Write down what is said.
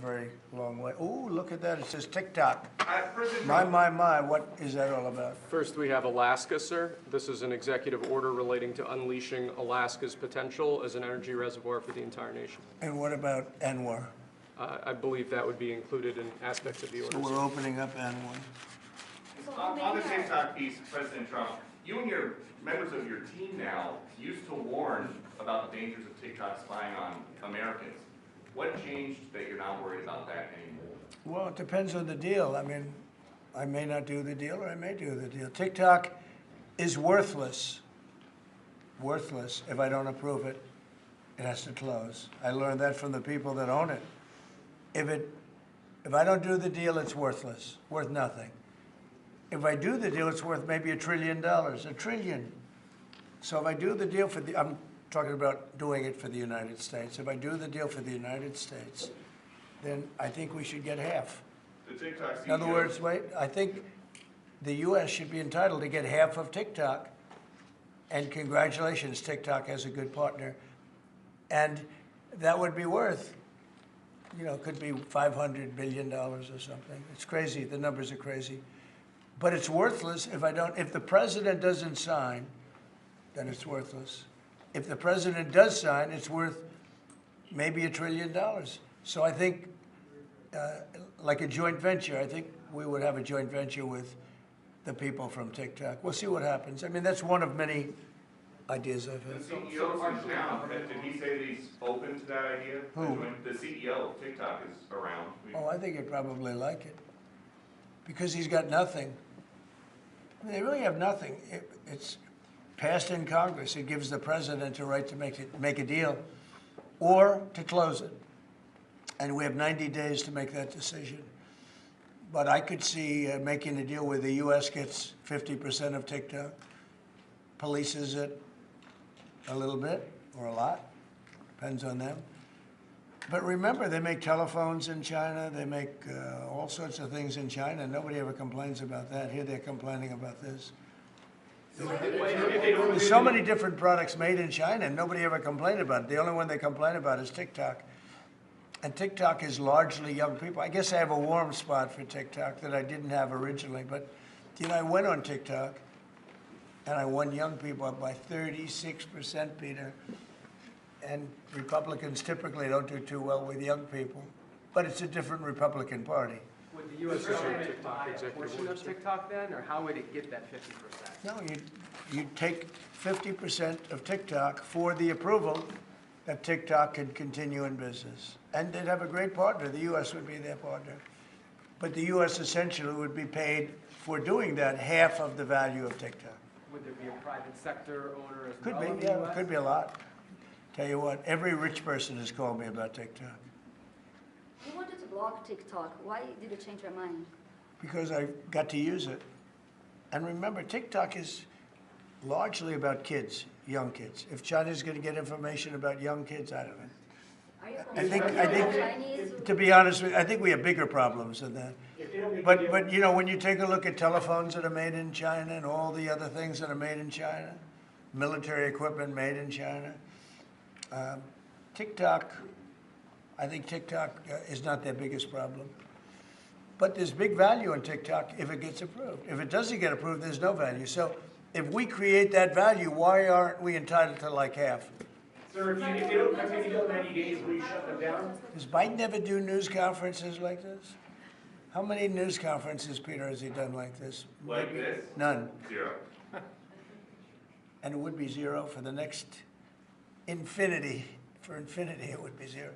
very long way. Ooh, look at that. It says TikTok. President My, Trump, my. What is that all about? First, we have Alaska, sir. This is an executive order relating to unleashing Alaska's potential as an energy reservoir for the entire nation. And what about Anwar? I believe that would be included in aspects of the order. So we're opening up Anwar. on the TikTok piece, President Trump, you and your members of your team now used to warn about the dangers of TikTok spying on Americans. What changed that you're not worried about that anymore? Well, it depends on the deal. I mean, I may not do the deal or I may do the deal. TikTok is worthless. Worthless. If I don't approve it, it has to close. I learned that from the people that own it. If I don't do the deal, it's worthless, worth nothing. If I do the deal, it's worth maybe $1 trillion, $1 trillion. So if I do the deal I'm talking about doing it for the United States. If I do the deal for the United States, then I think we should get half. The TikTok CEO, In other words, I think the U.S. should be entitled to get half of TikTok. And congratulations, TikTok has a good partner. And that would be worth, could be $500 billion or something. It's crazy. The numbers are crazy. But it's worthless if the president doesn't sign, then it's worthless. If the president does sign, it's worth maybe $1 trillion. So I think, like a joint venture, I think we would have a joint venture with the people from TikTok. We'll see what happens. I mean, that's one of many ideas I've had. the CEO is now. Did he say that he's open to that idea? Who? The CEO of TikTok is around. Oh, I think he'd probably like it. Because he's got nothing. I mean, they really have nothing. It's passed in Congress. It gives the president a right to make a deal or to close it. And we have 90 days to make that decision. But I could see making a deal where the U.S. gets 50% of TikTok, polices it a little bit or a lot, depends on them. But remember, they make telephones in China. They make all sorts of things in China. Nobody ever complains about that. Here they're complaining about this. There's so many different products made in China, and nobody ever complained about it. The only one they complain about is TikTok. And TikTok is largely young people. I guess I have a warm spot for TikTok that I didn't have originally. But, I went on TikTok, and I won young people up by 36%, Peter. And Republicans typically don't do too well with young people. But it's a different Republican Party. Would the U.S. government buy a portion of TikTok then, or how would it get that 50%? No, you'd take 50% of TikTok for the approval that TikTok could continue in business. And they'd have a great partner. The U.S. would be their partner. But the U.S. essentially would be paid for doing that half of the value of TikTok. Would there be a private sector owner as Could well in be, the yeah, U.S.? it could be a lot. Tell you what, every rich person has called me about TikTok. You wanted to block TikTok. Why did you change your mind? Because I got to use it. And remember, TikTok is largely about kids, young kids. If China's going to get information about young kids, I don't know. Are you I think, Chinese? to be honest with you, I think we have bigger problems than that. But when you take a look at telephones that are made in China and all the other things that are made in China, military equipment made in China, I think TikTok is not their biggest problem. But there's big value in TikTok if it gets approved. If it doesn't get approved, there's no value. So if we create that value, why aren't we entitled to like half? Sir, if they don't come in until 90 days, will you shut them down? Does Biden ever do news conferences like this? How many news conferences, Peter, has he done like this? Like this? None. 0. And it would be 0 for the next infinity. For infinity, it would be 0.